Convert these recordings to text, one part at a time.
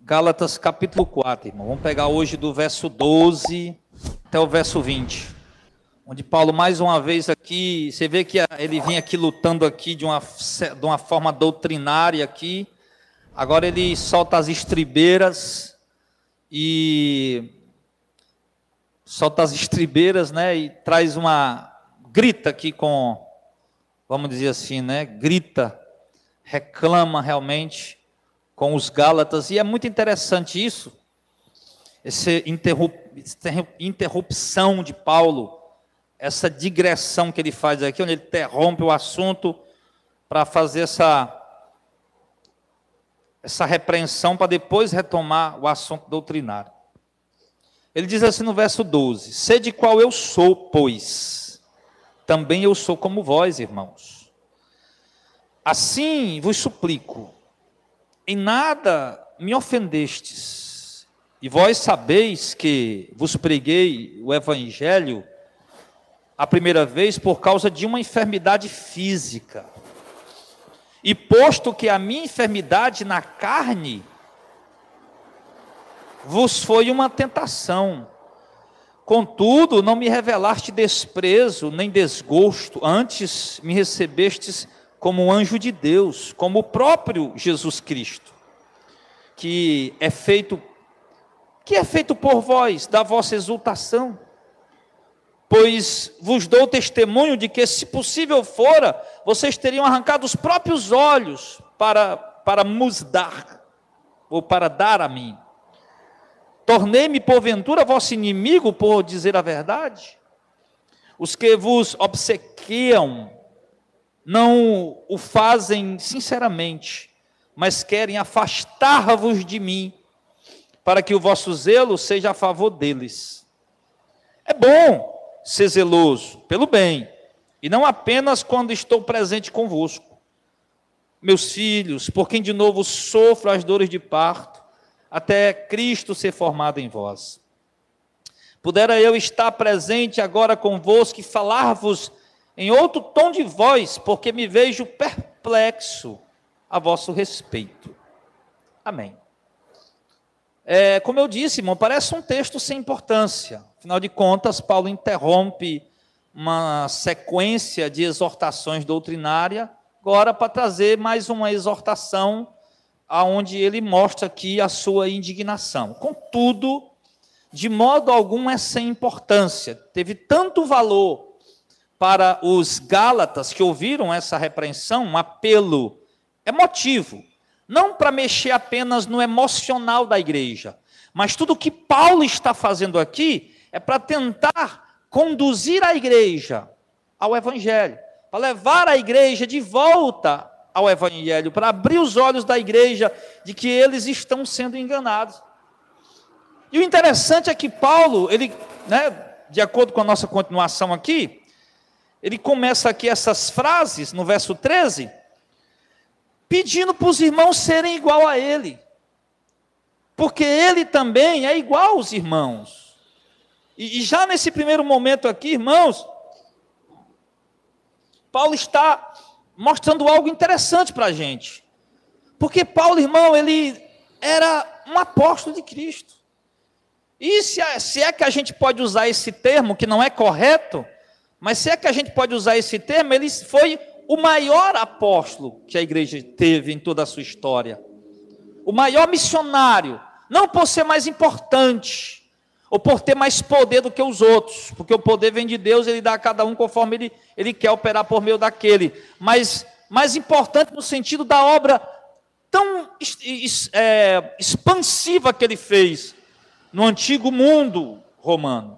Gálatas capítulo 4, irmão. Vamos pegar hoje do verso 12 até o verso 20. Onde Paulo, mais uma vez aqui, você vê que ele vinha aqui lutando aqui de uma forma doutrinária aqui. Agora ele solta as estribeiras né? E traz grita aqui com, vamos dizer assim, né? Reclama realmente com os Gálatas, e é muito interessante isso, essa interrupção de Paulo, essa digressão que ele faz aqui, onde ele interrompe o assunto para fazer essa repreensão, para depois retomar o assunto doutrinário. Ele diz assim no verso 12: sede qual eu sou, pois, também eu sou como vós, irmãos. Assim vos suplico, em nada me ofendestes, e vós sabeis que vos preguei o evangelho a primeira vez por causa de uma enfermidade física. E posto que a minha enfermidade na carne vos foi uma tentação, contudo não me revelaste desprezo nem desgosto, antes me recebestes como um anjo de Deus, como o próprio Jesus Cristo, que é feito por vós, da vossa exultação. Pois vos dou testemunho de que, se possível fora, vocês teriam arrancado os próprios olhos para nos dar, ou para dar a mim. Tornei-me, porventura, vosso inimigo, por dizer a verdade? Os que vos obsequiam não o fazem sinceramente, mas querem afastar-vos de mim, para que o vosso zelo seja a favor deles. É bom ser zeloso pelo bem, e não apenas quando estou presente convosco. Meus filhos, por quem de novo sofro as dores de parto, até Cristo ser formado em vós. Pudera eu estar presente agora convosco e falar-vos em outro tom de voz, porque me vejo perplexo a vosso respeito. Amém. Como eu disse, irmão, parece um texto sem importância. Afinal de contas, Paulo interrompe uma sequência de exortações doutrinárias, agora para trazer mais uma exortação, aonde ele mostra aqui a sua indignação. Contudo, de modo algum é sem importância. Teve tanto valor para os Gálatas que ouviram essa repreensão, um apelo emotivo, não para mexer apenas no emocional da igreja, mas tudo que Paulo está fazendo aqui é para tentar conduzir a igreja ao evangelho, para levar a igreja de volta ao evangelho, para abrir os olhos da igreja de que eles estão sendo enganados. E o interessante é que Paulo, ele, de acordo com a nossa continuação aqui, ele começa aqui essas frases, no verso 13, pedindo para os irmãos serem igual a ele, porque ele também é igual aos irmãos. E já nesse primeiro momento aqui, irmãos, Paulo está mostrando algo interessante para a gente, porque Paulo, irmão, ele era um apóstolo de Cristo, e se é que a gente pode usar esse termo, que não é correto, mas se é que a gente pode usar esse termo, ele foi o maior apóstolo que a igreja teve em toda a sua história, o maior missionário, não por ser mais importante, ou por ter mais poder do que os outros, porque o poder vem de Deus, ele dá a cada um conforme ele quer operar por meio daquele, mas mais importante no sentido da obra tão expansiva que ele fez no antigo mundo romano.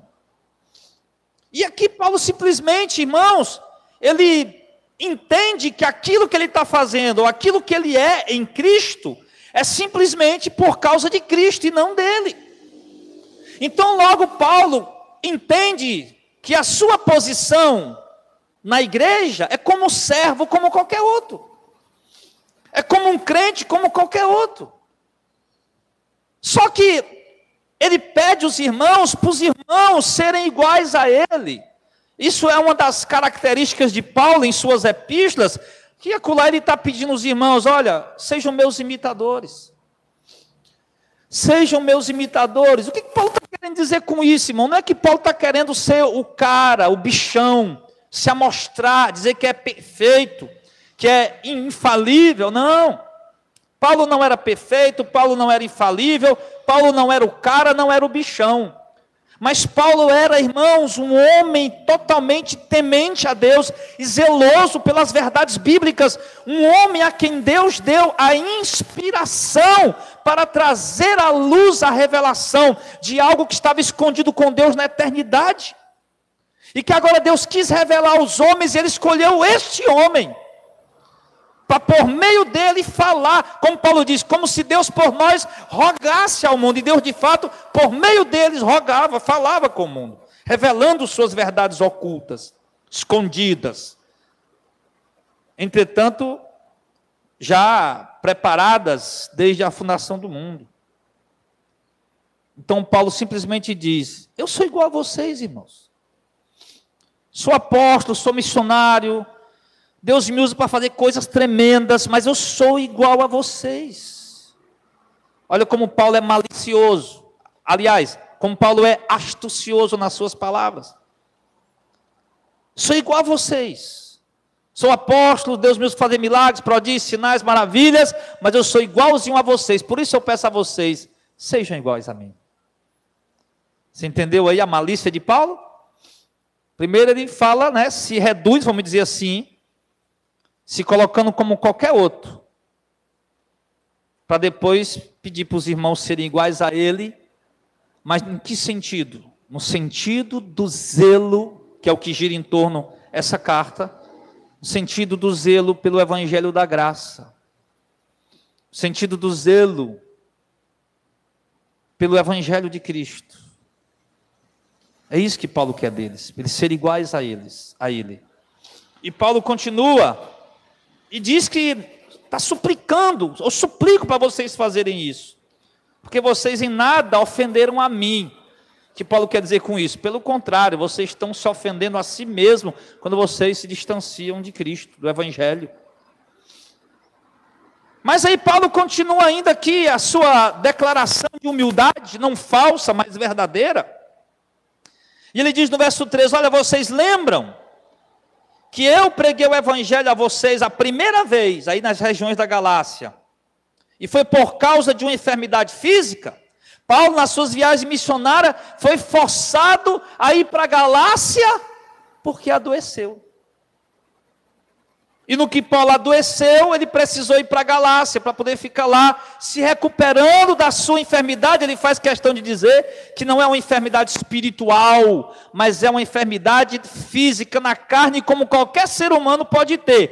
E aqui Paulo simplesmente, irmãos, ele entende que aquilo que ele está fazendo, ou aquilo que ele é em Cristo, é simplesmente por causa de Cristo e não dele. Então logo Paulo entende que a sua posição na igreja é como servo, como qualquer outro. É como um crente, como qualquer outro. Só que ele pede os irmãos, para os irmãos serem iguais a ele. Isso é uma das características de Paulo em suas epístolas, que acolá ele está pedindo aos irmãos, olha, sejam meus imitadores. Sejam meus imitadores. O que Paulo está querendo dizer com isso, irmão? Não é que Paulo está querendo ser o cara, o bichão, se amostrar, dizer que é perfeito, que é infalível. Não. Paulo não era perfeito, Paulo não era infalível, Paulo não era o cara, não era o bichão. Mas Paulo era, irmãos, um homem totalmente temente a Deus e zeloso pelas verdades bíblicas. Um homem a quem Deus deu a inspiração para trazer à luz a revelação de algo que estava escondido com Deus na eternidade. E que agora Deus quis revelar aos homens e ele escolheu este homem para por meio dele falar, como Paulo diz, como se Deus por nós rogasse ao mundo, e Deus de fato, por meio deles, rogava, falava com o mundo, revelando suas verdades ocultas, escondidas, entretanto, já preparadas desde a fundação do mundo. Então Paulo simplesmente diz, eu sou igual a vocês, irmãos, sou apóstolo, sou missionário, Deus me usa para fazer coisas tremendas, mas eu sou igual a vocês. Olha como Paulo é malicioso. Aliás, como Paulo é astucioso nas suas palavras. Sou igual a vocês. Sou apóstolo, Deus me usa para fazer milagres, prodígios, sinais, maravilhas, mas eu sou igualzinho a vocês. Por isso eu peço a vocês, sejam iguais a mim. Você entendeu aí a malícia de Paulo? Primeiro ele fala, né, se reduz, vamos dizer assim, se colocando como qualquer outro, para depois pedir para os irmãos serem iguais a ele, mas em que sentido? No sentido do zelo, que é o que gira em torno essa carta, no sentido do zelo pelo evangelho da graça, no sentido do zelo pelo evangelho de Cristo. É isso que Paulo quer deles, eles serem iguais a ele. E Paulo continua e diz que está suplicando, eu suplico para vocês fazerem isso, porque vocês em nada ofenderam a mim. O que Paulo quer dizer com isso? Pelo contrário, vocês estão se ofendendo a si mesmo, quando vocês se distanciam de Cristo, do Evangelho. Mas aí Paulo continua ainda aqui, a sua declaração de humildade, não falsa, mas verdadeira. E ele diz no verso 3, olha, vocês lembram que eu preguei o evangelho a vocês a primeira vez, aí nas regiões da Galácia, e foi por causa de uma enfermidade física? Paulo, nas suas viagens missionárias, foi forçado a ir para a Galácia, porque adoeceu. E no que Paulo adoeceu, ele precisou ir para a Galácia, para poder ficar lá, se recuperando da sua enfermidade. Ele faz questão de dizer que não é uma enfermidade espiritual, mas é uma enfermidade física na carne, como qualquer ser humano pode ter.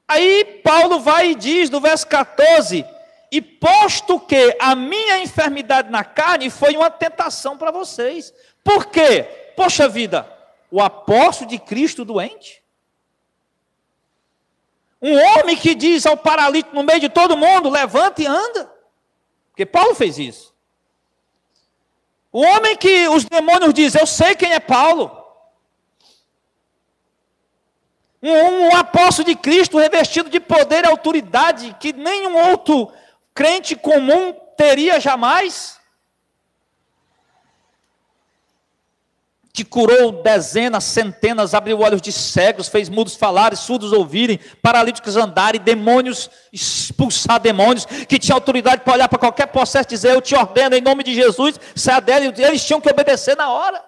Aí Paulo vai e diz no verso 14, e posto que a minha enfermidade na carne foi uma tentação para vocês. Por quê? Poxa vida, o apóstolo de Cristo doente? Um homem que diz ao paralítico no meio de todo mundo, levanta e anda. Porque Paulo fez isso. O homem que os demônios dizem, eu sei quem é Paulo. Um apóstolo de Cristo revestido de poder e autoridade, que nenhum outro crente comum teria jamais. Que curou dezenas, centenas, abriu olhos de cegos, fez mudos falarem, surdos ouvirem, paralíticos andarem, demônios expulsar demônios, que tinha autoridade para olhar para qualquer processo e dizer, eu te ordeno em nome de Jesus, saia dela, e eles tinham que obedecer na hora.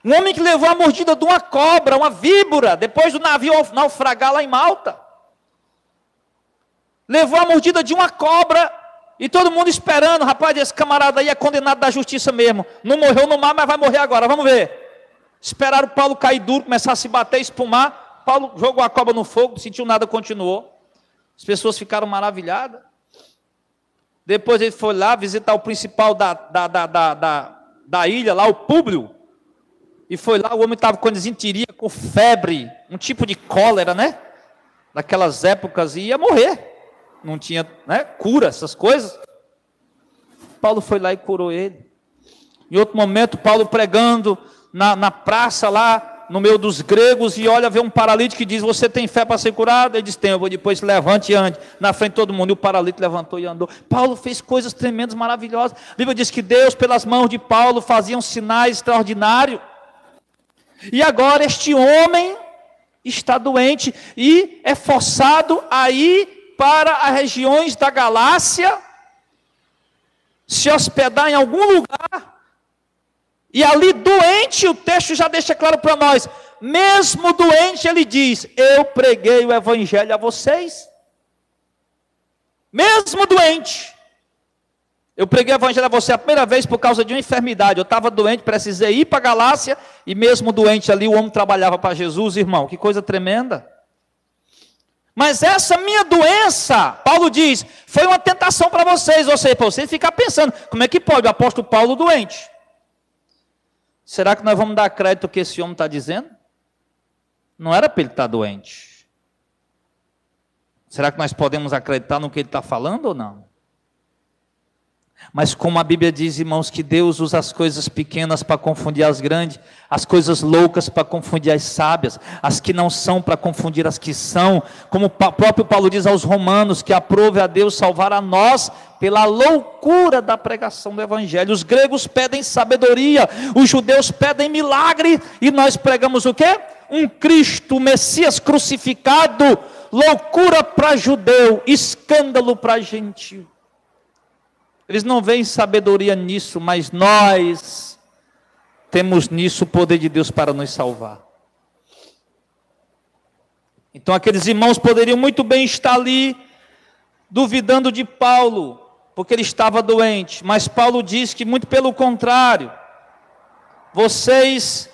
Um homem que levou a mordida de uma cobra, uma víbora, depois do navio naufragar lá em Malta. Levou a mordida de uma cobra, e todo mundo esperando, rapaz, esse camarada aí é condenado da justiça mesmo. Não morreu no mar, mas vai morrer agora, vamos ver. Esperaram Paulo cair duro, começar a se bater, espumar. Paulo jogou a cobra no fogo, não sentiu nada, continuou. As pessoas ficaram maravilhadas. Depois ele foi lá visitar o principal da ilha, lá o Públio. E foi lá, o homem estava com desinteria, com febre, um tipo de cólera, né? Naquelas épocas, e ia morrer. Não tinha, né, cura, essas coisas. Paulo foi lá e curou ele. Em outro momento, Paulo pregando na praça lá, no meio dos gregos e olha, vê um paralítico e diz, você tem fé para ser curado? Ele diz, tenho, depois levante e ande, na frente de todo mundo, e o paralítico levantou e andou. Paulo fez coisas tremendas, maravilhosas. A Bíblia diz que Deus, pelas mãos de Paulo, fazia sinais extraordinários. E agora este homem está doente e é forçado a ir para as regiões da Galácia, se hospedar em algum lugar, e ali doente, o texto já deixa claro para nós, mesmo doente ele diz, eu preguei o evangelho a vocês, mesmo doente, eu preguei o evangelho a você a primeira vez por causa de uma enfermidade, eu estava doente, precisei ir para a Galácia, e mesmo doente ali, o homem trabalhava para Jesus, irmão, que coisa tremenda. Mas essa minha doença, Paulo diz, foi uma tentação para vocês, ou seja, para vocês ficar pensando, como é que pode o apóstolo Paulo doente? Será que nós vamos dar crédito ao que esse homem está dizendo? Não era para ele estar doente. Será que nós podemos acreditar no que ele está falando ou não? Mas como a Bíblia diz, irmãos, que Deus usa as coisas pequenas para confundir as grandes, as coisas loucas para confundir as sábias, as que não são para confundir as que são, como o próprio Paulo diz aos romanos, que aprove a Deus salvar a nós pela loucura da pregação do Evangelho. Os gregos pedem sabedoria, os judeus pedem milagre, e nós pregamos o quê? Um Cristo, o Messias crucificado, loucura para judeu, escândalo para gentil. Eles não veem sabedoria nisso, mas nós temos nisso o poder de Deus para nos salvar. Então aqueles irmãos poderiam muito bem estar ali, duvidando de Paulo, porque ele estava doente. Mas Paulo diz que muito pelo contrário, vocês,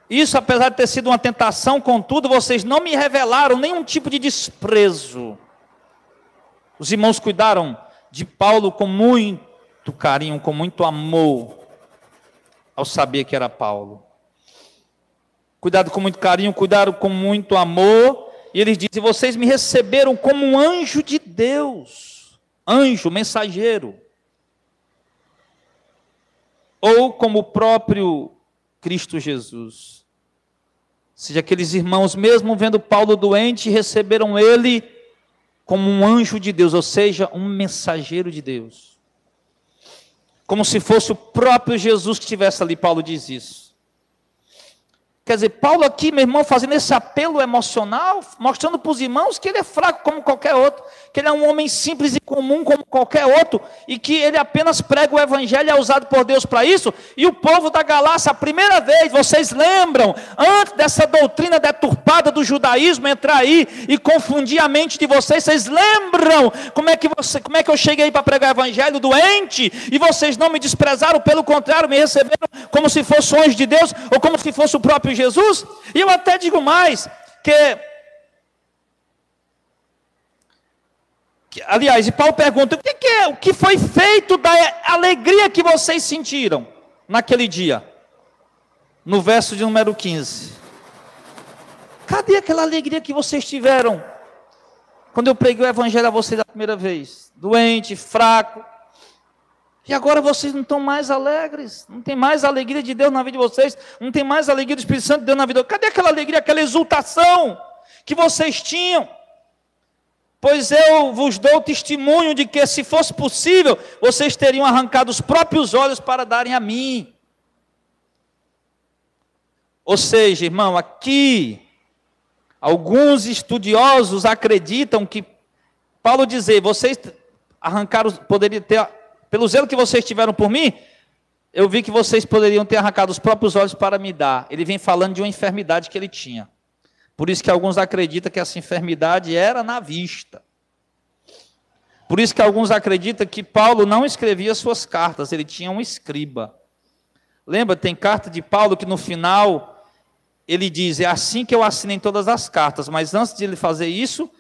isso apesar de ter sido uma tentação, contudo, vocês não me revelaram nenhum tipo de desprezo. Os irmãos cuidaram de Paulo com muito carinho, com muito amor, ao saber que era Paulo. Cuidado com muito carinho, cuidaram com muito amor, e eles dizem, vocês me receberam como um anjo de Deus, anjo, mensageiro, ou como o próprio Cristo Jesus. Ou seja, aqueles irmãos, mesmo vendo Paulo doente, receberam ele como um anjo de Deus, ou seja, um mensageiro de Deus. Como se fosse o próprio Jesus que estivesse ali, Paulo diz isso. Quer dizer, Paulo aqui, meu irmão, fazendo esse apelo emocional, mostrando para os irmãos que ele é fraco como qualquer outro, que ele é um homem simples e comum como qualquer outro, e que ele apenas prega o evangelho, é usado por Deus para isso. E o povo da Galácia, a primeira vez, vocês lembram, antes dessa doutrina deturpada do judaísmo entrar aí e confundir a mente de vocês, vocês lembram como é que eu cheguei para pregar o evangelho doente, e vocês não me desprezaram, pelo contrário, me receberam como se fosse um anjo de Deus, ou como se fosse o próprio Jesus? E eu até digo mais, aliás, e Paulo pergunta, o que foi feito da alegria que vocês sentiram naquele dia? No verso de número 15. Cadê aquela alegria que vocês tiveram quando eu preguei o evangelho a vocês a primeira vez? Doente, fraco. E agora vocês não estão mais alegres, não tem mais a alegria de Deus na vida de vocês, não tem mais a alegria do Espírito Santo de Deus na vida de vocês. Cadê aquela alegria, aquela exultação que vocês tinham? Pois eu vos dou testemunho de que, se fosse possível, vocês teriam arrancado os próprios olhos para darem a mim. Ou seja, irmão, aqui, alguns estudiosos acreditam que Paulo dizer, vocês arrancaram, poderiam ter, pelo zelo que vocês tiveram por mim, eu vi que vocês poderiam ter arrancado os próprios olhos para me dar. Ele vem falando de uma enfermidade que ele tinha. Por isso que alguns acreditam que essa enfermidade era na vista. Por isso que alguns acreditam que Paulo não escrevia suas cartas, ele tinha um escriba. Lembra, tem carta de Paulo que no final ele diz, é assim que eu assinei todas as cartas, mas antes de ele fazer isso,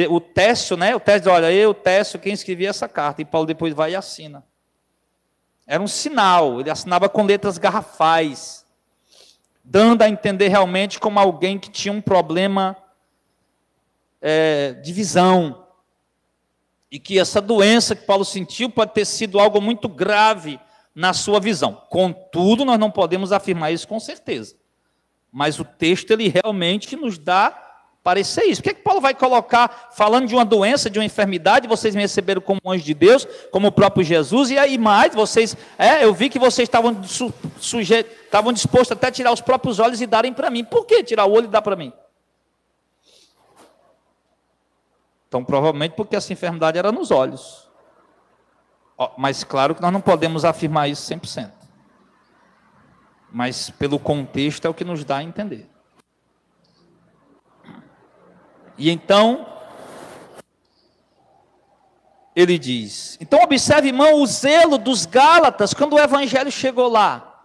o Técio, olha, eu, Técio, quem escrevia essa carta, e Paulo depois vai e assina. Era um sinal, ele assinava com letras garrafais, dando a entender realmente como alguém que tinha um problema de visão, e que essa doença que Paulo sentiu pode ter sido algo muito grave na sua visão. Contudo, nós não podemos afirmar isso com certeza. Mas o texto, ele realmente nos dá parecer isso. Por que Paulo vai colocar, falando de uma doença, de uma enfermidade, vocês me receberam como anjo de Deus, como o próprio Jesus, e aí mais, vocês, eu vi que vocês estavam dispostos até a tirar os próprios olhos e darem para mim. Por que tirar o olho e dar para mim? Então, provavelmente porque essa enfermidade era nos olhos. Mas claro que nós não podemos afirmar isso 100%. Mas pelo contexto é o que nos dá a entender. E então, ele diz, então observe, irmão, o zelo dos Gálatas, quando o evangelho chegou lá.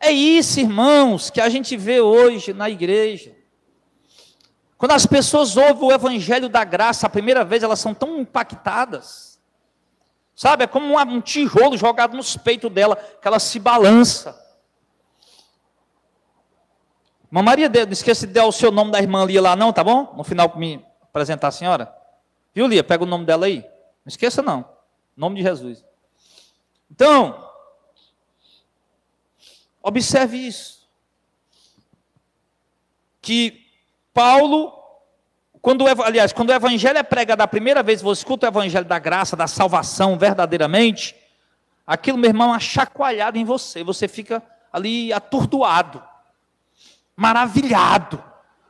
É isso, irmãos, que a gente vê hoje na igreja. Quando as pessoas ouvem o evangelho da graça, a primeira vez, elas são tão impactadas. Sabe, é como um tijolo jogado nos peitos dela, que ela se balança. Irmã Maria, não esqueça de dar o seu nome da irmã Lia lá não, tá bom? No final, para me apresentar a senhora. Viu, Lia? Pega o nome dela aí. Não esqueça não. Em nome de Jesus. Então, observe isso. Que Paulo, quando o evangelho é pregado a primeira vez, você escuta o evangelho da graça, da salvação verdadeiramente, aquilo, meu irmão, é chacoalhado em você. Você fica ali atordoado. Maravilhado.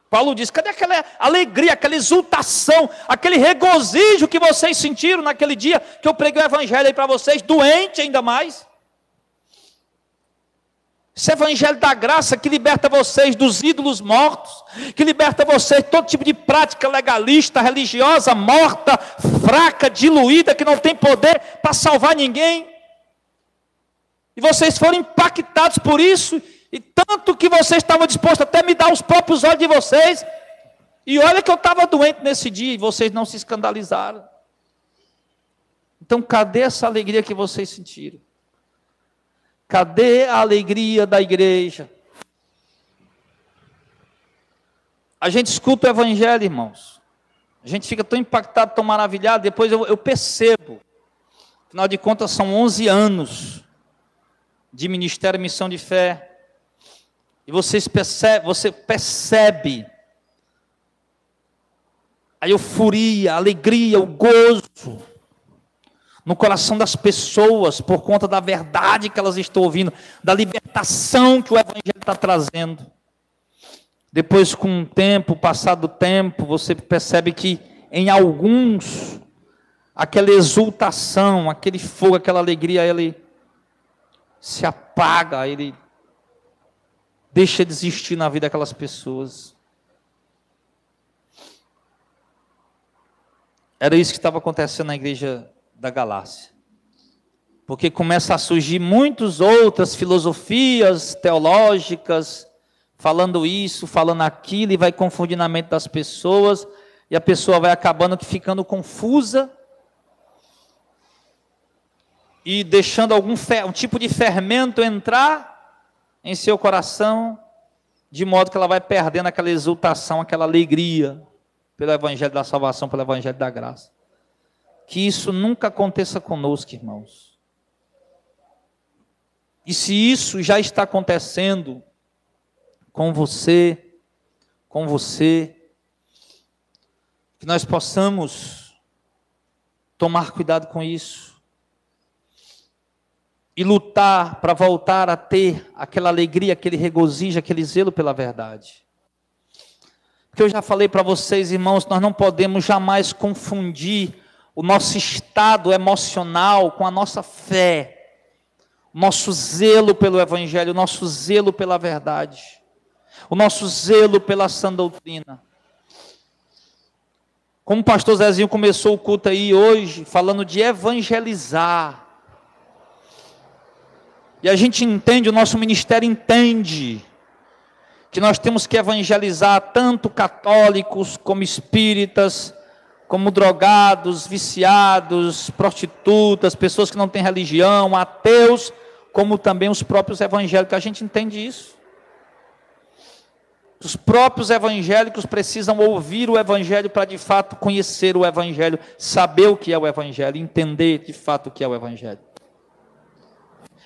Paulo diz, cadê aquela alegria, aquela exultação, aquele regozijo que vocês sentiram naquele dia que eu preguei o evangelho aí para vocês, doente ainda mais? Esse evangelho da graça que liberta vocês dos ídolos mortos, que liberta vocês de todo tipo de prática legalista, religiosa, morta, fraca, diluída, que não tem poder para salvar ninguém. E vocês foram impactados por isso, e tanto que vocês estavam dispostos até a me dar os próprios olhos de vocês. E olha que eu estava doente nesse dia, e vocês não se escandalizaram. Então cadê essa alegria que vocês sentiram? Cadê a alegria da igreja? A gente escuta o evangelho, irmãos. A gente fica tão impactado, tão maravilhado. Depois eu percebo. Afinal de contas, são 11 anos de ministério e missão de fé. E você percebe a euforia, a alegria, o gozo no coração das pessoas por conta da verdade que elas estão ouvindo, da libertação que o evangelho está trazendo. Depois, com o tempo, passado o tempo, você percebe que em alguns, aquela exultação, aquele fogo, aquela alegria, ele se apaga, ele deixa de existir na vida daquelas pessoas. Era isso que estava acontecendo na igreja da Galácia. Porque começa a surgir muitas outras filosofias teológicas, falando isso, falando aquilo, e vai confundindo a mente das pessoas, e a pessoa vai acabando ficando confusa, e deixando um tipo de fermento entrar em seu coração, de modo que ela vai perdendo aquela exultação, aquela alegria pelo evangelho da salvação, pelo evangelho da graça. Que isso nunca aconteça conosco, irmãos. E se isso já está acontecendo com você, que nós possamos tomar cuidado com isso. E lutar para voltar a ter aquela alegria, aquele regozijo, aquele zelo pela verdade. Porque eu já falei para vocês, irmãos, nós não podemos jamais confundir o nosso estado emocional com a nossa fé. O nosso zelo pelo evangelho, o nosso zelo pela verdade. O nosso zelo pela sã doutrina. Como o pastor Zezinho começou o culto aí hoje, falando de evangelizar. E a gente entende, o nosso ministério entende, que nós temos que evangelizar tanto católicos, como espíritas, como drogados, viciados, prostitutas, pessoas que não têm religião, ateus, como também os próprios evangélicos. A gente entende isso. Os próprios evangélicos precisam ouvir o evangelho para de fato conhecer o evangelho, saber o que é o evangelho, entender de fato o que é o evangelho.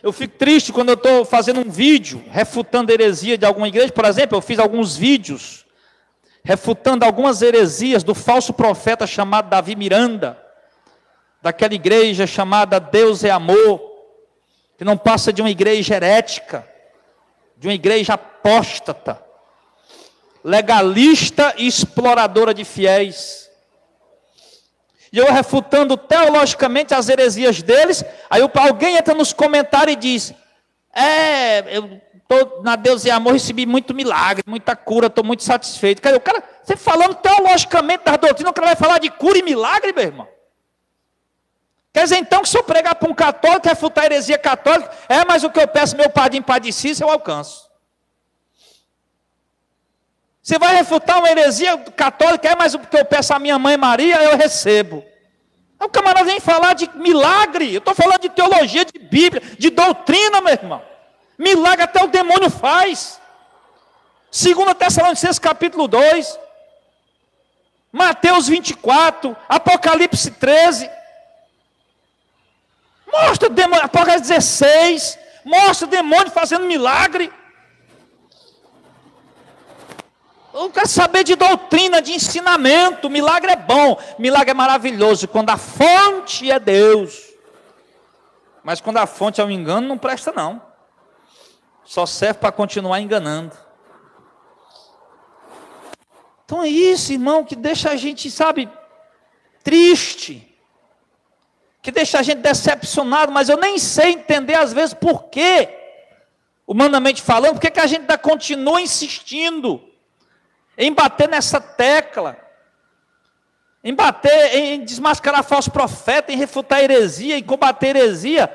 Eu fico triste quando eu estou fazendo um vídeo refutando heresia de alguma igreja. Por exemplo, eu fiz alguns vídeos refutando algumas heresias do falso profeta chamado Davi Miranda, daquela igreja chamada Deus é Amor, que não passa de uma igreja herética, de uma igreja apóstata, legalista e exploradora de fiéis. E eu refutando teologicamente as heresias deles, aí alguém entra nos comentários e diz, eu estou na Deus e Amor, recebi muito milagre, muita cura, estou muito satisfeito. Cara, você falando teologicamente das doutrinas, o cara vai falar de cura e milagre, meu irmão? Quer dizer então que se eu pregar para um católico, refutar a heresia católica, mas o que eu peço meu padrinho Padre Cícero, eu alcanço. Você vai refutar uma heresia católica, mas o que eu peço à minha mãe Maria, eu recebo. O camarada vem falar de milagre, eu estou falando de teologia, de Bíblia, de doutrina, meu irmão. Milagre até o demônio faz. 2 Tessalonicenses capítulo 2, Mateus 24, Apocalipse 13, mostra o demônio, Apocalipse 16, mostra o demônio fazendo milagre. Eu quero saber de doutrina, de ensinamento. Milagre é bom, milagre é maravilhoso quando a fonte é Deus. Mas quando a fonte é um engano, não presta não. Só serve para continuar enganando. Então é isso, irmão, que deixa a gente, triste. Que deixa a gente decepcionado, mas eu nem sei entender às vezes por quê. Humanamente falando, por que a gente ainda continua insistindo em bater nessa tecla, em desmascarar falso profeta, em refutar heresia, em combater heresia,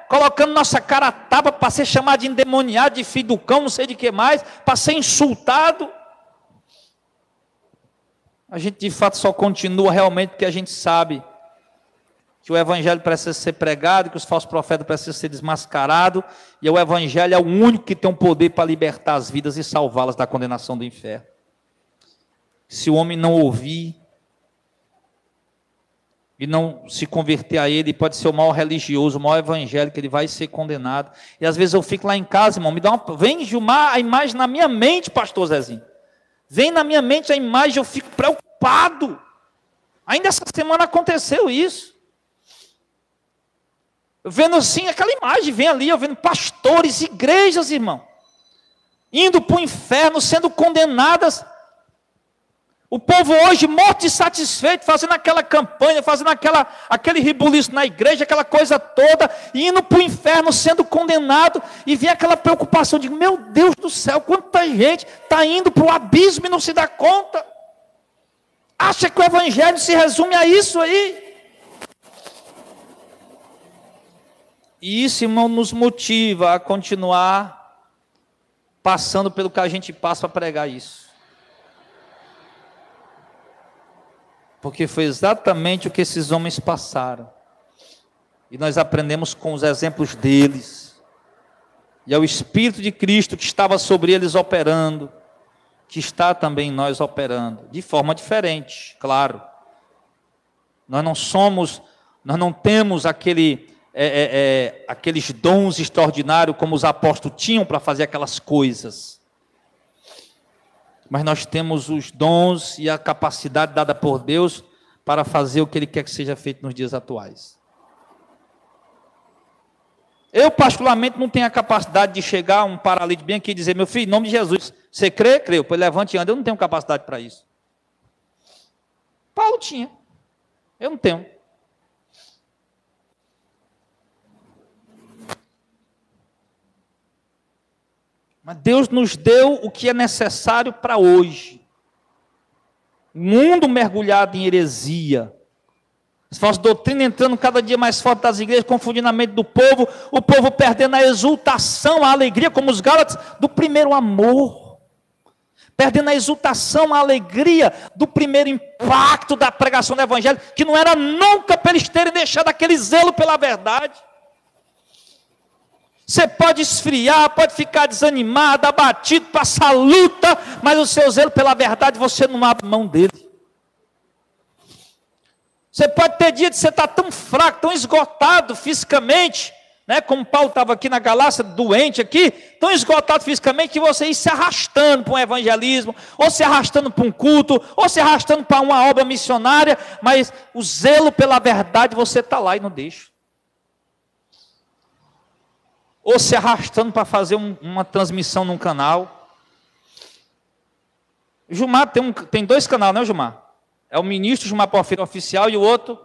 colocando nossa cara a tapa para ser chamado de endemoniado, de filho do cão, não sei de que mais, para ser insultado. A gente de fato só continua realmente porque a gente sabe que o evangelho precisa ser pregado, que os falsos profetas precisam ser desmascarados, e o evangelho é o único que tem o poder para libertar as vidas e salvá-las da condenação do inferno. Se o homem não ouvir e não se converter a ele, pode ser o maior religioso, o maior evangélico, ele vai ser condenado. E às vezes eu fico lá em casa, irmão, vem Gilmar a imagem na minha mente, pastor Zezinho. Vem na minha mente a imagem, eu fico preocupado. Ainda essa semana aconteceu isso. Eu vendo assim, aquela imagem, vem ali, eu vendo pastores, igrejas, irmão, indo para o inferno, sendo condenadas. O povo hoje morto e satisfeito, fazendo aquela campanha, fazendo aquele rebuliço na igreja, aquela coisa toda, indo para o inferno, sendo condenado, e vem aquela preocupação de, meu Deus do céu, quanta gente está indo para o abismo e não se dá conta. Acha que o evangelho se resume a isso aí? E isso, irmão, nos motiva a continuar passando pelo que a gente passa para pregar isso. Porque foi exatamente o que esses homens passaram. E nós aprendemos com os exemplos deles. E é o Espírito de Cristo que estava sobre eles operando, que está também em nós operando, de forma diferente, claro. Nós não temos aqueles dons extraordinários como os apóstolos tinham para fazer aquelas coisas. Mas nós temos os dons e a capacidade dada por Deus para fazer o que Ele quer que seja feito nos dias atuais. Eu, particularmente, não tenho a capacidade de chegar a um paralítico bem aqui e dizer, meu filho, em nome de Jesus, você crê? Creu, pois levante e anda. Eu não tenho capacidade para isso. Paulo tinha, eu não tenho. Mas Deus nos deu o que é necessário para hoje. O mundo mergulhado em heresia. As falsas doutrinas entrando cada dia mais forte das igrejas, confundindo a mente do povo. O povo perdendo a exultação, a alegria, como os Gálatas, do primeiro amor. Perdendo a exultação, a alegria do primeiro impacto da pregação do evangelho, que não era nunca para eles terem deixado aquele zelo pela verdade. Você pode esfriar, pode ficar desanimado, abatido, passar luta, mas o seu zelo pela verdade, você não abre mão dele. Você pode ter dia de você estar tão fraco, tão esgotado fisicamente, né? Como Paulo estava aqui na Galácia, doente aqui, tão esgotado fisicamente, que você ia se arrastando para um evangelismo, ou se arrastando para um culto, ou se arrastando para uma obra missionária, mas o zelo pela verdade, você está lá e não deixa. Ou se arrastando para fazer uma transmissão num canal. O Gilmar tem 2 canais, né, Gilmar? É o ministro Gilmar Porfírio Oficial e o outro...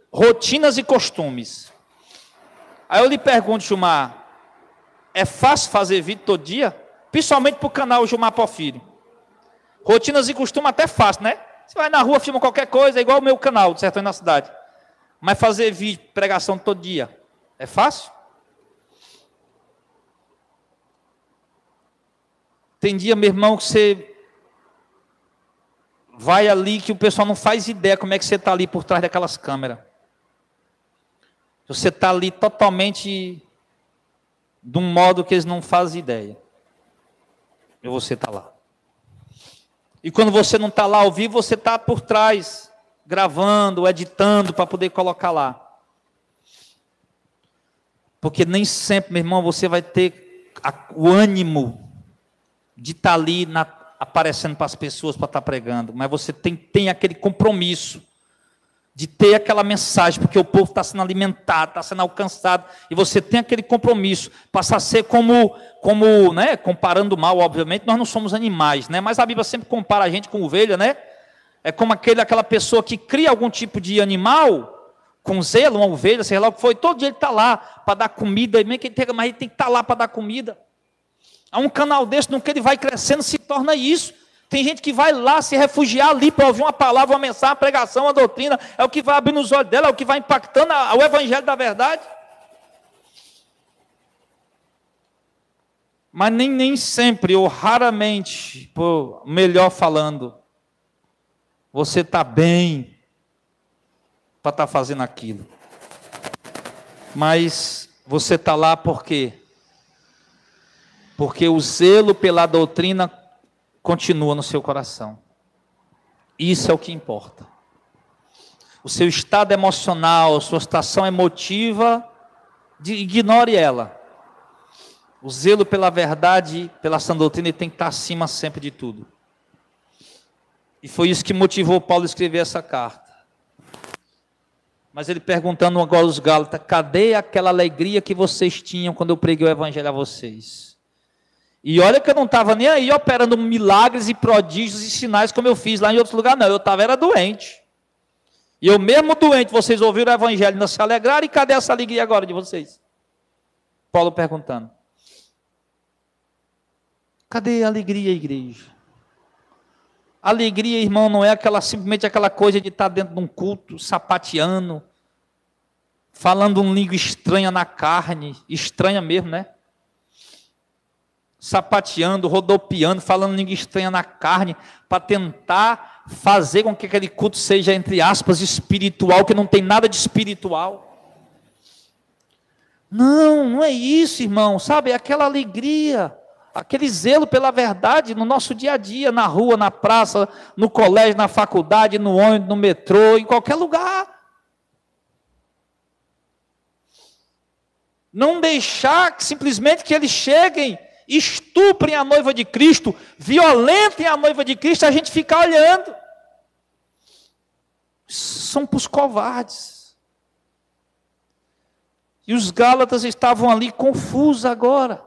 Rotinas e costumes. Aí eu lhe pergunto, Gilmar, é fácil fazer vídeo todo dia? Principalmente para o canal Gilmar Porfírio. Rotinas e costumes até fácil, né? Você vai na rua, filma qualquer coisa, é igual o meu canal, de Sertões na Cidade. Mas fazer vídeo, pregação todo dia, é fácil? Tem dia, meu irmão, que você vai ali que o pessoal não faz ideia como é que você está ali por trás daquelas câmeras. Você está ali totalmente de um modo que eles não fazem ideia. E você está lá. E quando você não está lá ao vivo, você está por trás, gravando, editando, para poder colocar lá. Porque nem sempre, meu irmão, você vai ter o ânimo de estar ali aparecendo para as pessoas para estar pregando. Mas você tem aquele compromisso de ter aquela mensagem, porque o povo está sendo alimentado, está sendo alcançado, e você tem aquele compromisso, passa a ser como né, comparando mal, obviamente, nós não somos animais, né, mas a Bíblia sempre compara a gente com ovelha, né, é como aquela pessoa que cria algum tipo de animal, com zelo, uma ovelha, sei lá o que foi, todo dia ele está lá, para dar comida, mas ele tem que estar lá para dar comida. Há um canal desse, no que ele vai crescendo, se torna isso. Tem gente que vai lá se refugiar ali para ouvir uma palavra, uma mensagem, uma pregação, uma doutrina. É o que vai abrindo os olhos dela, é o que vai impactando o evangelho da verdade. Mas nem sempre, ou raramente, melhor falando, você está bem para estar fazendo aquilo. Mas você está lá por quê? Porque o zelo pela doutrina continua no seu coração. Isso é o que importa. O seu estado emocional, a sua situação emotiva, ignore ela. O zelo pela verdade, pela sã doutrina, ele tem que estar acima sempre de tudo. E foi isso que motivou Paulo a escrever essa carta. Mas ele perguntando agora aos Gálatas, cadê aquela alegria que vocês tinham quando eu preguei o evangelho a vocês? E olha que eu não estava nem aí operando milagres e prodígios e sinais como eu fiz lá em outros lugares, não. Eu era doente. E eu mesmo doente, vocês ouviram o evangelho e não se alegraram, e cadê essa alegria agora de vocês? Paulo perguntando. Cadê a alegria, igreja? Alegria, irmão, não é simplesmente aquela coisa de estar dentro de um culto, sapateando, falando uma língua estranha na carne, estranha mesmo, né? Sapateando, rodopiando, falando língua estranha na carne, para tentar fazer com que aquele culto seja, entre aspas, espiritual, que não tem nada de espiritual. Não é isso, irmão, sabe? É aquela alegria, aquele zelo pela verdade no nosso dia a dia, na rua, na praça, no colégio, na faculdade, no ônibus, no metrô, em qualquer lugar. Não deixar simplesmente que eles cheguem, estuprem a noiva de Cristo, violentem a noiva de Cristo, a gente fica olhando. São para os covardes. E os Gálatas estavam ali confusos agora.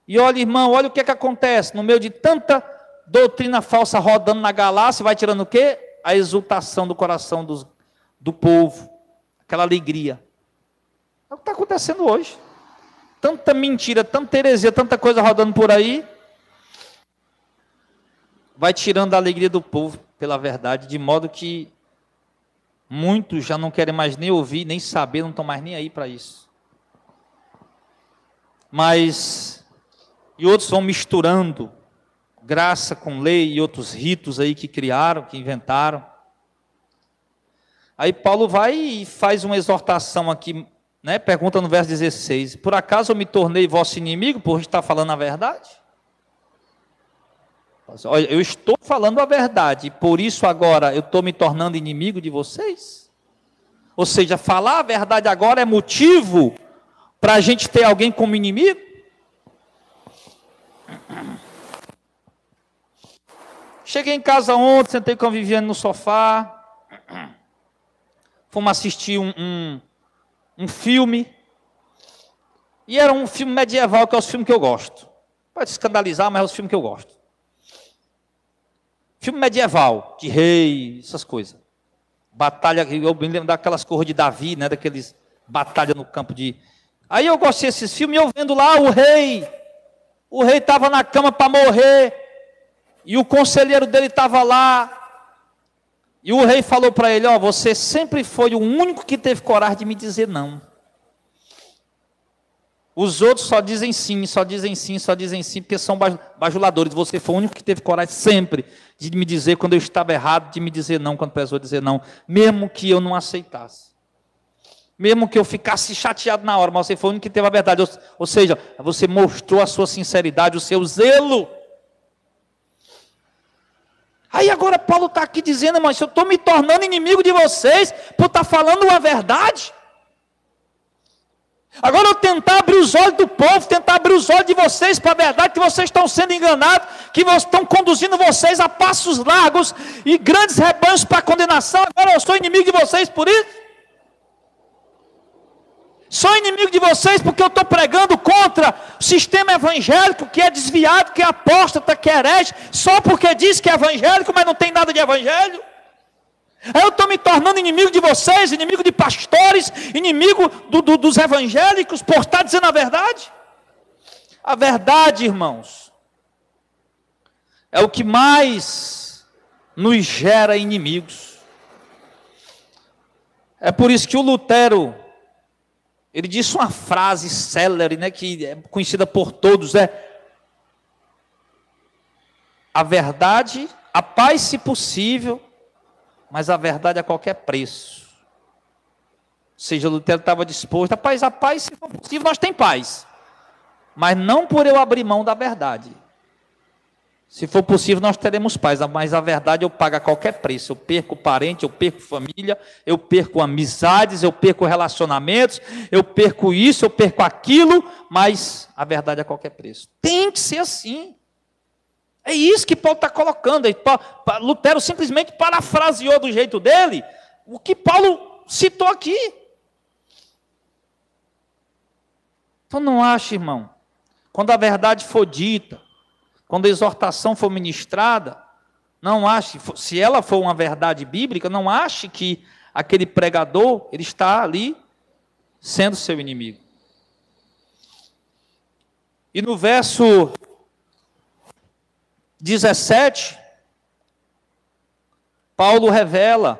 E olha, irmão, olha o que acontece, no meio de tanta doutrina falsa rodando na galáxia, vai tirando o quê? A exultação do coração do povo, aquela alegria. É o que está acontecendo hoje. Tanta mentira, tanta heresia, tanta coisa rodando por aí, vai tirando a alegria do povo pela verdade, de modo que muitos já não querem mais nem ouvir, nem saber, não estão mais nem aí para isso. E outros vão misturando graça com lei e outros ritos aí que criaram, que inventaram. Aí Paulo vai e faz uma exortação aqui, né? Pergunta no verso 16, por acaso eu me tornei vosso inimigo por estar falando a verdade? Olha, eu estou falando a verdade, e por isso agora eu estou me tornando inimigo de vocês? Ou seja, falar a verdade agora é motivo para a gente ter alguém como inimigo? Cheguei em casa ontem, sentei com a Viviane no sofá, fomos assistir um filme, e era um filme medieval, que é os filmes que eu gosto. Pode escandalizar, mas é os filmes que eu gosto. Filme medieval, de rei, essas coisas. Batalha, eu me lembro daquelas cores de Davi, né, daqueles batalha no campo de... Aí eu gostei desses filmes, e eu vendo lá o rei estava na cama para morrer, e o conselheiro dele estava lá, e o rei falou para ele, você sempre foi o único que teve coragem de me dizer não. Os outros só dizem sim, só dizem sim, só dizem sim, porque são bajuladores. Você foi o único que teve coragem sempre de me dizer quando eu estava errado, de me dizer não quando precisou dizer não, mesmo que eu não aceitasse. Mesmo que eu ficasse chateado na hora, mas você foi o único que teve a verdade. Ou seja, você mostrou a sua sinceridade, o seu zelo. Aí agora Paulo está aqui dizendo, irmão, se eu estou me tornando inimigo de vocês por estar falando uma verdade. Agora eu tentar abrir os olhos do povo, tentar abrir os olhos de vocês para a verdade, que vocês estão sendo enganados, que estão conduzindo vocês a passos largos e grandes rebanhos para a condenação. Agora eu sou inimigo de vocês por isso? Sou inimigo de vocês porque eu estou pregando contra o sistema evangélico que é desviado, que é apóstata, que é herege, só porque diz que é evangélico, mas não tem nada de evangelho. Eu estou me tornando inimigo de vocês, inimigo de pastores, inimigo dos evangélicos, por estar dizendo a verdade? A verdade, irmãos, é o que mais nos gera inimigos. É por isso que o Lutero, ele disse uma frase célere, né, que é conhecida por todos, a verdade, a paz se possível, mas a verdade a qualquer preço. Ou seja, Lutero estava disposto, a paz se for possível, nós temos paz, mas não por eu abrir mão da verdade. Se for possível, nós teremos paz, mas a verdade eu pago a qualquer preço. Eu perco parente, eu perco família, eu perco amizades, eu perco relacionamentos, eu perco isso, eu perco aquilo, mas a verdade a qualquer preço. Tem que ser assim. É isso que Paulo está colocando. Lutero simplesmente parafraseou do jeito dele o que Paulo citou aqui. Então não acha, irmão, quando a verdade for dita, quando a exortação for ministrada, não ache, se ela for uma verdade bíblica, não ache que aquele pregador, ele está ali sendo seu inimigo. E no verso 17, Paulo revela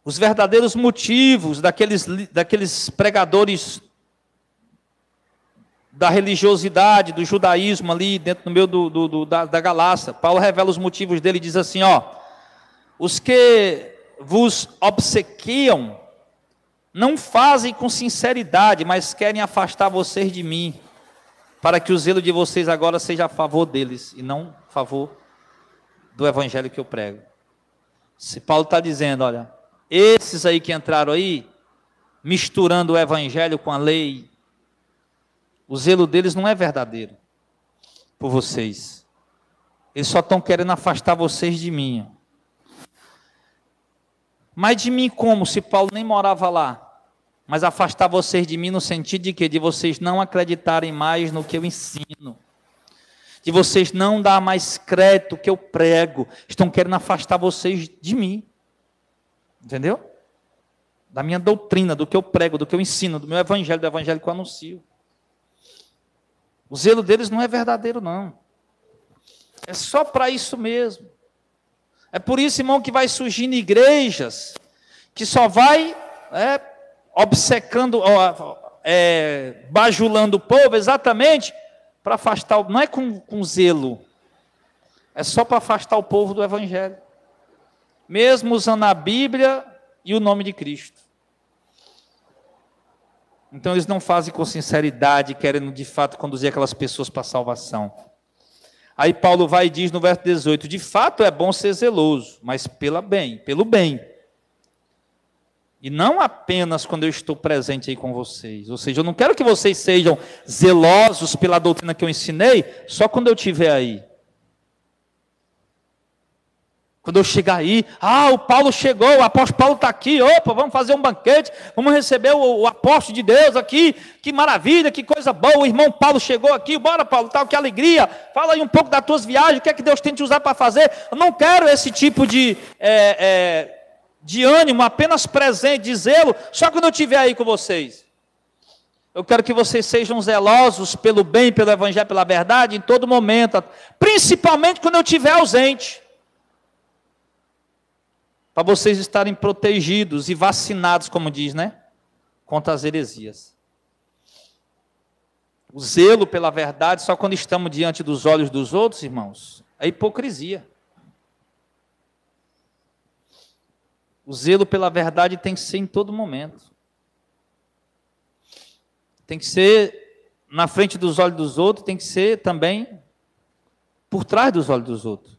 os verdadeiros motivos daqueles pregadores da religiosidade, do judaísmo ali dentro no meio da Galácia. Paulo revela os motivos dele e diz assim, os que vos obsequiam não fazem com sinceridade, mas querem afastar vocês de mim, para que o zelo de vocês agora seja a favor deles, e não a favor do evangelho que eu prego. Se Paulo está dizendo, olha, esses aí que entraram aí, misturando o evangelho com a lei, o zelo deles não é verdadeiro por vocês. Eles só estão querendo afastar vocês de mim. Mas de mim como? Se Paulo nem morava lá. Mas afastar vocês de mim no sentido de quê? De vocês não acreditarem mais no que eu ensino. De vocês não dar mais crédito que eu prego. Estão querendo afastar vocês de mim. Entendeu? Da minha doutrina, do que eu prego, do que eu ensino, do meu evangelho, do evangelho que eu anuncio. O zelo deles não é verdadeiro, não. É só para isso mesmo. É por isso, irmão, que vai surgindo igrejas que só vai obcecando, bajulando o povo exatamente para afastar, não é com zelo, é só para afastar o povo do evangelho. Mesmo usando a Bíblia e o nome de Cristo. Então eles não fazem com sinceridade, querendo de fato conduzir aquelas pessoas para a salvação. Aí Paulo vai e diz no verso 18, de fato é bom ser zeloso, mas pelo bem. E não apenas quando eu estou presente aí com vocês. Ou seja, eu não quero que vocês sejam zelosos pela doutrina que eu ensinei só quando eu estiver aí. Quando eu chegar aí, o Paulo chegou, o apóstolo Paulo está aqui, opa, vamos fazer um banquete, vamos receber o apóstolo de Deus aqui, que maravilha, que coisa boa, o irmão Paulo chegou aqui, bora Paulo, tal, que alegria, fala aí um pouco das tuas viagens, o que é que Deus tem te usar para fazer. Eu não quero esse tipo de ânimo, apenas presente, de zelo, só quando eu estiver aí com vocês. Eu quero que vocês sejam zelosos pelo bem, pelo evangelho, pela verdade, em todo momento, principalmente quando eu estiver ausente. Para vocês estarem protegidos e vacinados, como diz, né? Contra as heresias. O zelo pela verdade, só quando estamos diante dos olhos dos outros, irmãos, é hipocrisia. O zelo pela verdade tem que ser em todo momento. Tem que ser na frente dos olhos dos outros, tem que ser também por trás dos olhos dos outros.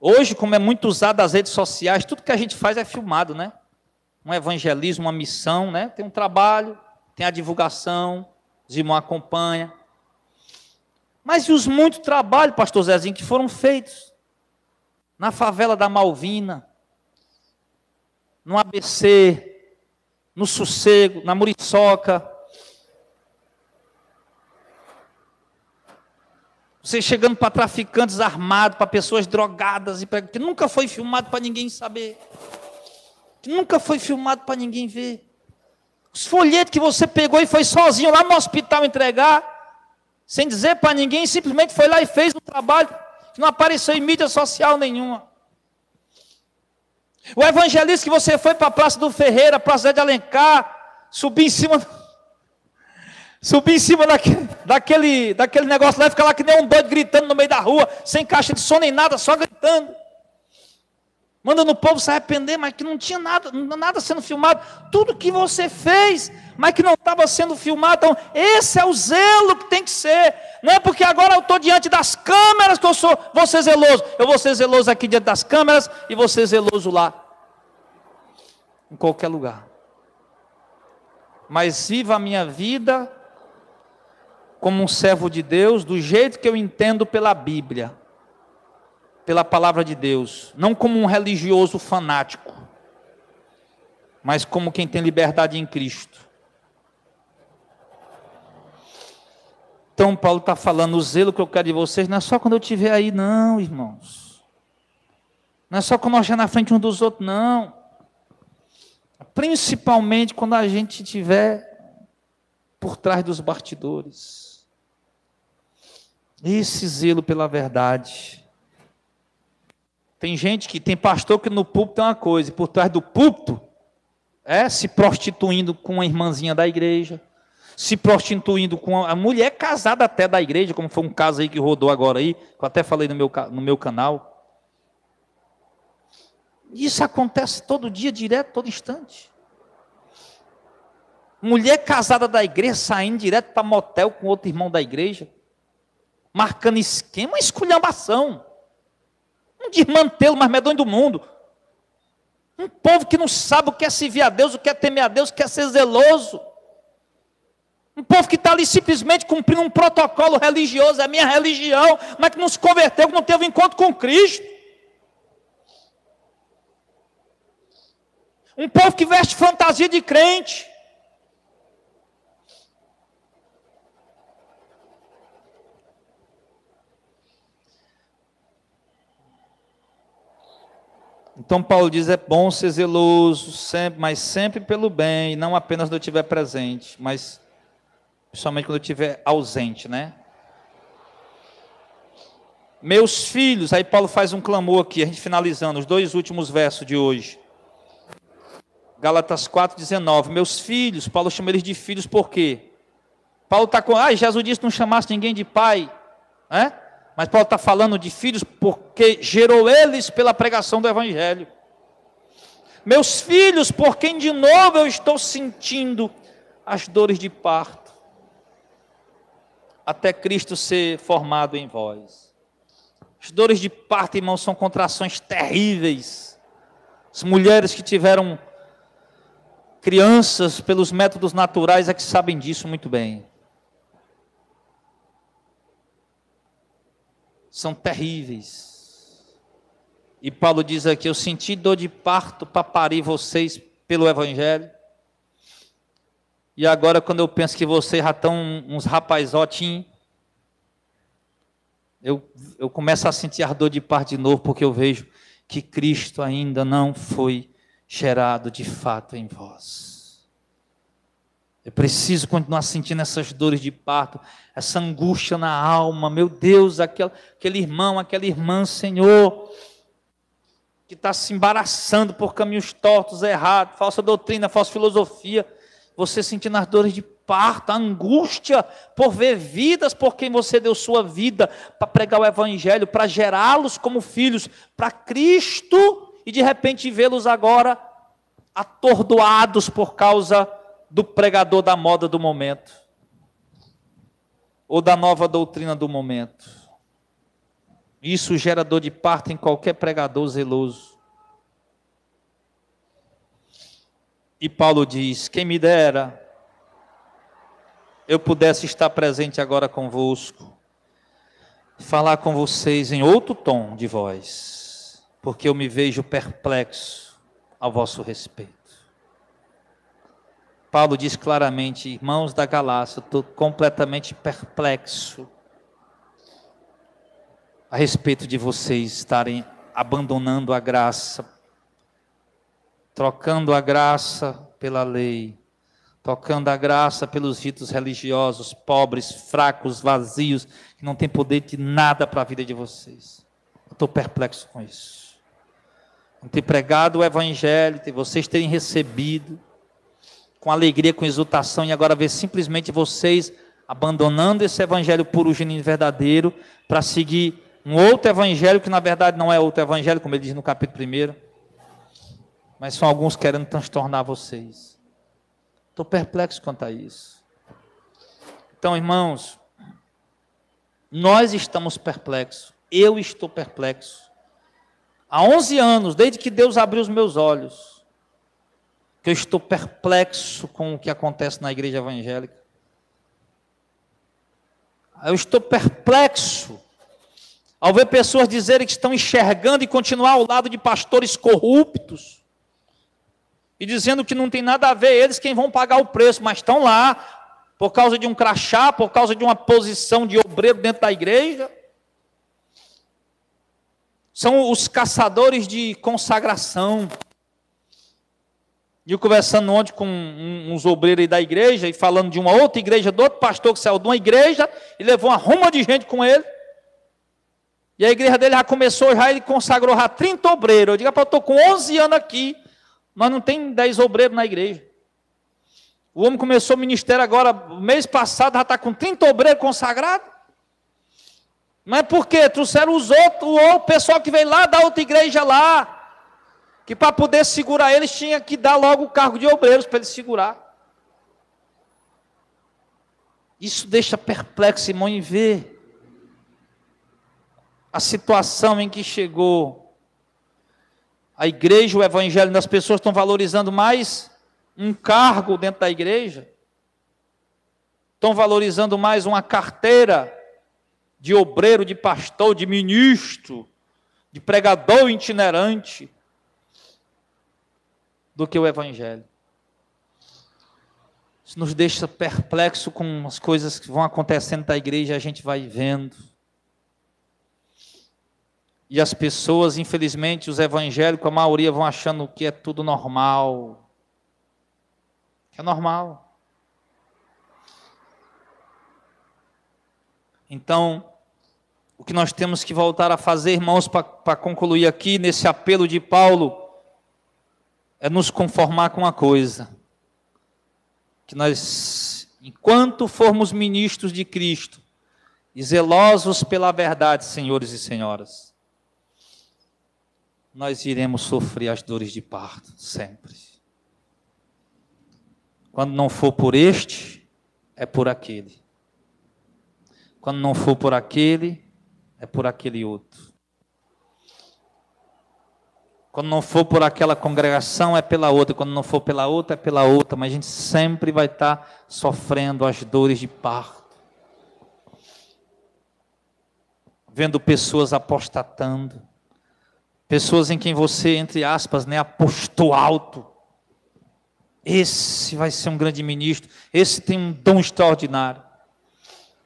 Hoje, como é muito usado as redes sociais, tudo que a gente faz é filmado, né? Um evangelismo, uma missão, né? Tem um trabalho, tem a divulgação, os irmãos acompanham. Mas e os muitos trabalhos, pastor Zezinho, que foram feitos na favela da Malvina, no ABC, no Sossego, na Muriçoca. Você chegando para traficantes armados, para pessoas drogadas, que nunca foi filmado para ninguém saber. Que nunca foi filmado para ninguém ver. Os folhetos que você pegou e foi sozinho lá no hospital entregar, sem dizer para ninguém, simplesmente foi lá e fez o trabalho, que não apareceu em mídia social nenhuma. O evangelista que você foi para a Praça do Ferreira, Praça Zé de Alencar, subir em cima daquele negócio lá e ficar lá que nem um doido gritando no meio da rua, sem caixa de som nem nada, só gritando. Mandando o povo se arrepender, mas que não tinha nada sendo filmado. Tudo que você fez, mas que não estava sendo filmado. Então, esse é o zelo que tem que ser. Não é porque agora eu estou diante das câmeras que vou ser zeloso. Eu vou ser zeloso aqui diante das câmeras e vou ser zeloso lá. Em qualquer lugar. Mas viva a minha vida como um servo de Deus, do jeito que eu entendo pela Bíblia, pela palavra de Deus, não como um religioso fanático, mas como quem tem liberdade em Cristo. Então Paulo está falando, o zelo que eu quero de vocês não é só quando eu estiver aí, não, irmãos. Não é só quando nós estiver na frente uns dos outros, não. Principalmente quando a gente estiver por trás dos bastidores. Esse zelo pela verdade. Tem gente tem pastor que no púlpito é uma coisa, e por trás do púlpito se prostituindo com uma irmãzinha da igreja, se prostituindo com a mulher casada até da igreja, como foi um caso aí que rodou agora aí, que eu até falei no meu canal. Isso acontece todo dia, direto, todo instante. Mulher casada da igreja saindo direto para motel com outro irmão da igreja, marcando esquema, uma esculhambação. Um desmantelo mais medonho do mundo. Um povo que não sabe o que é servir a Deus, o que é temer a Deus, o que é ser zeloso. Um povo que está ali simplesmente cumprindo um protocolo religioso, é a minha religião, mas que não se converteu, que não teve um encontro com Cristo. Um povo que veste fantasia de crente. Então Paulo diz, é bom ser zeloso, sempre, mas sempre pelo bem, não apenas quando eu estiver presente, mas principalmente quando eu estiver ausente, né? Meus filhos, aí Paulo faz um clamor aqui, a gente finalizando, os 2 últimos versos de hoje. Gálatas 4,19, meus filhos, Paulo chama eles de filhos por quê? Paulo está com, Jesus disse que não chamasse ninguém de pai, né? Mas Paulo está falando de filhos porque gerou eles pela pregação do Evangelho. Meus filhos, por quem de novo eu estou sentindo as dores de parto, até Cristo ser formado em vós. As dores de parto, irmãos, são contrações terríveis, As mulheres que tiveram crianças pelos métodos naturais é que sabem disso muito bem. São terríveis. E Paulo diz aqui: eu senti dor de parto para parir vocês pelo Evangelho. E agora, quando eu penso que vocês já estão uns rapazotinhos, eu começo a sentir a dor de parto de novo, porque eu vejo que Cristo ainda não foi gerado de fato em vós. Eu preciso continuar sentindo essas dores de parto, essa angústia na alma. Meu Deus, aquele irmão, aquela irmã, Senhor, que está se embaraçando por caminhos tortos, errados, falsa doutrina, falsa filosofia. Você sentindo as dores de parto, a angústia por ver vidas por quem você deu sua vida para pregar o Evangelho, para gerá-los como filhos para Cristo, e de repente vê-los agora atordoados por causa do pregador da moda do momento, ou da nova doutrina do momento. Isso gera dor de parto em qualquer pregador zeloso. E Paulo diz: quem me dera eu pudesse estar presente agora convosco, falar com vocês em outro tom de voz, porque eu me vejo perplexo ao vosso respeito. Paulo diz claramente: irmãos da Galácia, eu estou completamente perplexo a respeito de vocês estarem abandonando a graça, trocando a graça pela lei, trocando a graça pelos ritos religiosos, pobres, fracos, vazios, que não têm poder de nada para a vida de vocês. Eu estou perplexo com isso. Não ter pregado o Evangelho, vocês terem recebido com alegria, com exultação, e agora ver simplesmente vocês abandonando esse Evangelho puro, genuíno e verdadeiro, para seguir um outro Evangelho, que na verdade não é outro Evangelho, como ele diz no capítulo 1, mas são alguns querendo transtornar vocês. Estou perplexo quanto a isso. Então, irmãos, nós estamos perplexos, eu estou perplexo. Há 11 anos, desde que Deus abriu os meus olhos, que eu estou perplexo com o que acontece na igreja evangélica. Eu estou perplexo ao ver pessoas dizerem que estão enxergando e continuar ao lado de pastores corruptos, e dizendo que não tem nada a ver eles quem vão pagar o preço, mas estão lá por causa de um crachá, por causa de uma posição de obreiro dentro da igreja. São os caçadores de consagração. E eu conversando ontem com uns obreiros aí da igreja, e falando de uma outra igreja, do outro pastor que saiu de uma igreja, e levou uma ruma de gente com ele. E a igreja dele já começou, ele consagrou já 30 obreiros. Eu digo: eu estou com 11 anos aqui, nós não tem 10 obreiros na igreja. O homem começou o ministério agora, mês passado, já está com 30 obreiros consagrados. Não é porque trouxeram o pessoal que veio lá da outra igreja lá, que para poder segurar eles tinha que dar logo o cargo de obreiros para eles segurar. Isso deixa perplexo, irmão, em ver a situação em que chegou a igreja, o evangelho, as pessoas estão valorizando mais um cargo dentro da igreja, estão valorizando mais uma carteira de obreiro, de pastor, de ministro, de pregador itinerante, do que o Evangelho. Isso nos deixa perplexo com as coisas que vão acontecendo da igreja, a gente vai vendo. E as pessoas, infelizmente, os evangélicos, a maioria vão achando que é tudo normal. Que é normal. Então, o que nós temos que voltar a fazer, irmãos, para concluir aqui, nesse apelo de Paulo, é nos conformar com uma coisa, que nós, enquanto formos ministros de Cristo, e zelosos pela verdade, senhores e senhoras, nós iremos sofrer as dores de parto, sempre. Quando não for por este, é por aquele. Quando não for por aquele, é por aquele outro. Quando não for por aquela congregação, é pela outra. Quando não for pela outra, é pela outra. Mas a gente sempre vai estar sofrendo as dores de parto. Vendo pessoas apostatando. Pessoas em quem você, entre aspas, apostou alto. Esse vai ser um grande ministro. Esse tem um dom extraordinário.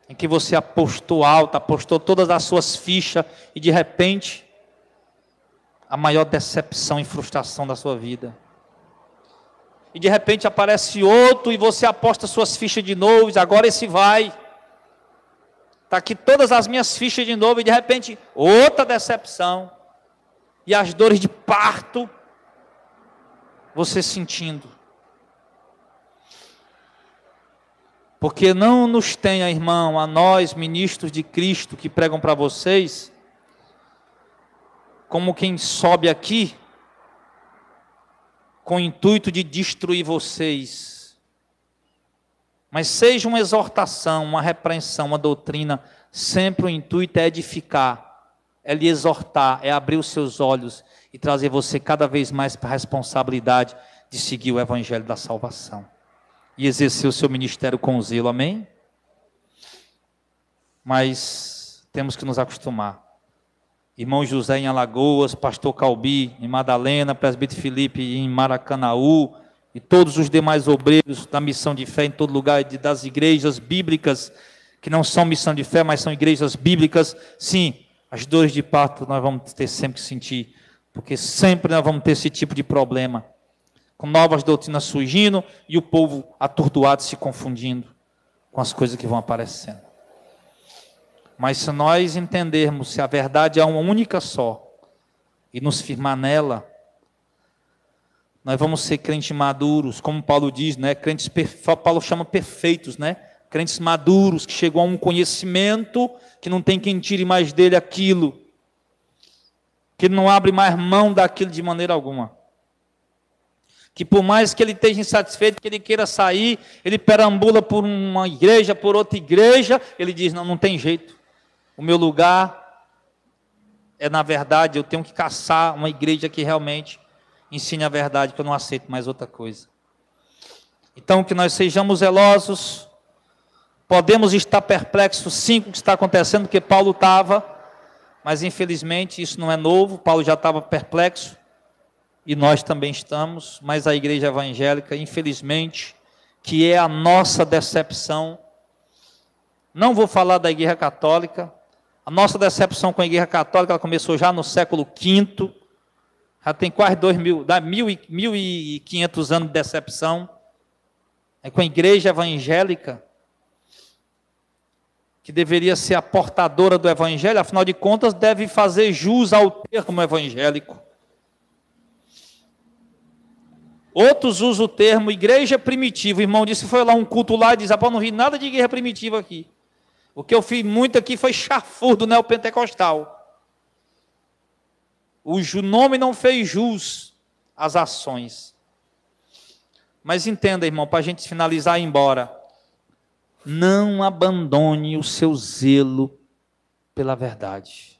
Em que você apostou alto, apostou todas as suas fichas. E de repente, a maior decepção e frustração da sua vida. E de repente aparece outro e você aposta suas fichas de novo, e agora esse vai. Está aqui todas as minhas fichas de novo e de repente outra decepção. E as dores de parto, você sentindo. Porque não nos tenha, irmão, a nós, ministros de Cristo, que pregam para vocês, como quem sobe aqui com o intuito de destruir vocês. Mas seja uma exortação, uma repreensão, uma doutrina, sempre o intuito é edificar, é lhe exortar, é abrir os seus olhos e trazer você cada vez mais para a responsabilidade de seguir o evangelho da salvação. E exercer o seu ministério com zelo, amém? Mas temos que nos acostumar. Irmão José em Alagoas, pastor Calbi em Madalena, presbítero Felipe em Maracanaú, e todos os demais obreiros da missão de fé em todo lugar, das igrejas bíblicas, que não são missão de fé, mas são igrejas bíblicas. Sim, as dores de parto nós vamos ter sempre que sentir, porque sempre nós vamos ter esse tipo de problema, com novas doutrinas surgindo e o povo atordoado se confundindo com as coisas que vão aparecendo. Mas se nós entendermos se a verdade é uma única só e nos firmar nela, nós vamos ser crentes maduros, como Paulo diz, crentes, Paulo chama perfeitos, crentes maduros, que chegam a um conhecimento que não tem quem tire mais dele aquilo, que ele não abre mais mão daquilo de maneira alguma. Que por mais que ele esteja insatisfeito, que ele queira sair, ele perambula por uma igreja, por outra igreja, ele diz, não tem jeito. O meu lugar é, na verdade, eu tenho que caçar uma igreja que realmente ensine a verdade, que eu não aceito mais outra coisa. Então, que nós sejamos zelosos, podemos estar perplexos, sim, com o que está acontecendo, porque Paulo estava, mas infelizmente isso não é novo, Paulo já estava perplexo, e nós também estamos, mas a igreja evangélica, infelizmente, que é a nossa decepção, não vou falar da igreja católica, a nossa decepção com a igreja católica, ela começou já no século V, já tem quase 1.500 anos de decepção, é com a igreja evangélica, que deveria ser a portadora do evangelho, afinal de contas, deve fazer jus ao termo evangélico. Outros usam o termo igreja primitiva. O irmão disse, foi lá um culto lá e disse, não vi nada de igreja primitiva aqui. O que eu fiz muito aqui foi chafurdo neopentecostal. O nome não fez jus às ações. Mas entenda, irmão, para a gente finalizar e ir embora. Não abandone o seu zelo pela verdade.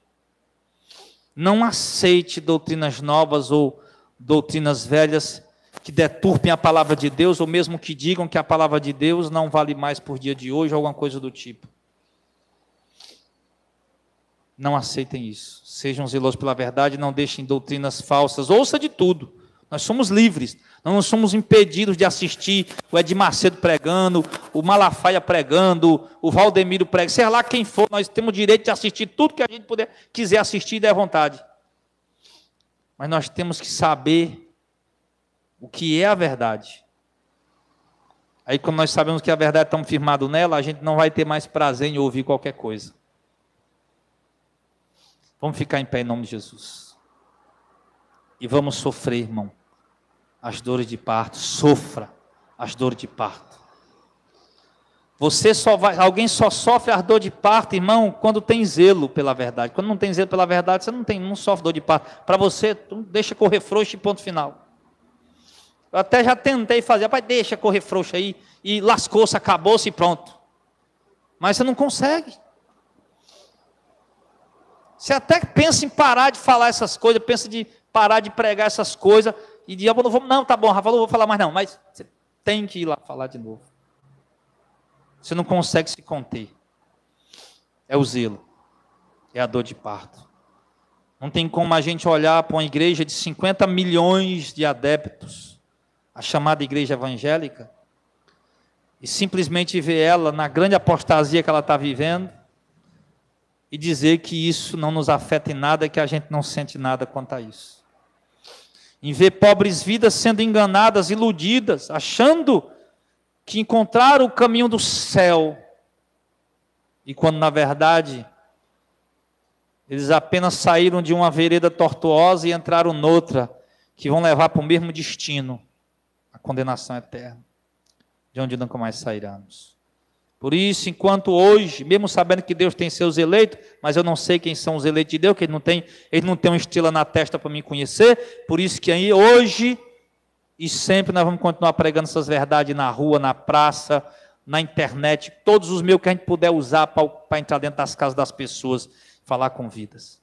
Não aceite doutrinas novas ou doutrinas velhas que deturpem a palavra de Deus, ou mesmo que digam que a palavra de Deus não vale mais por dia de hoje, ou alguma coisa do tipo. Não aceitem isso. Sejam zelosos pela verdade, não deixem doutrinas falsas. Ouça de tudo. Nós somos livres. Nós não somos impedidos de assistir o Edir Macedo pregando, o Malafaia pregando, o Valdemiro pregando, seja lá quem for, nós temos o direito de assistir tudo que a gente quiser assistir e der vontade. Mas nós temos que saber o que é a verdade. Aí, quando nós sabemos que a verdade estamos firmados nela, a gente não vai ter mais prazer em ouvir qualquer coisa. Vamos ficar em pé em nome de Jesus. E vamos sofrer, irmão, as dores de parto. Sofra as dores de parto. Alguém só sofre as dores de parto, irmão, quando tem zelo pela verdade. Quando não tem zelo pela verdade, você não sofre dor de parto. Para você, deixa correr frouxo e ponto final. Eu até já tentei fazer, rapaz, deixa correr frouxo aí, e lascou-se, acabou-se e pronto. Mas você não consegue. Você até pensa em parar de falar essas coisas, pensa de parar de pregar essas coisas, e diabo, não, tá bom, Rafa, não vou falar mais não, mas você tem que ir lá falar de novo. Você não consegue se conter. É o zelo, é a dor de parto. Não tem como a gente olhar para uma igreja de 50 milhões de adeptos, a chamada igreja evangélica, e simplesmente ver ela na grande apostasia que ela está vivendo, e dizer que isso não nos afeta em nada, que a gente não sente nada quanto a isso. Em ver pobres vidas sendo enganadas, iludidas, achando que encontraram o caminho do céu, e quando na verdade eles apenas saíram de uma vereda tortuosa e entraram noutra, que vão levar para o mesmo destino, a condenação eterna, de onde nunca mais sairemos. Por isso, enquanto hoje, mesmo sabendo que Deus tem seus eleitos, mas eu não sei quem são os eleitos de Deus, que ele não tem uma estrela na testa para me conhecer, por isso que aí hoje e sempre nós vamos continuar pregando essas verdades na rua, na praça, na internet, todos os meios que a gente puder usar para entrar dentro das casas das pessoas, falar com vidas.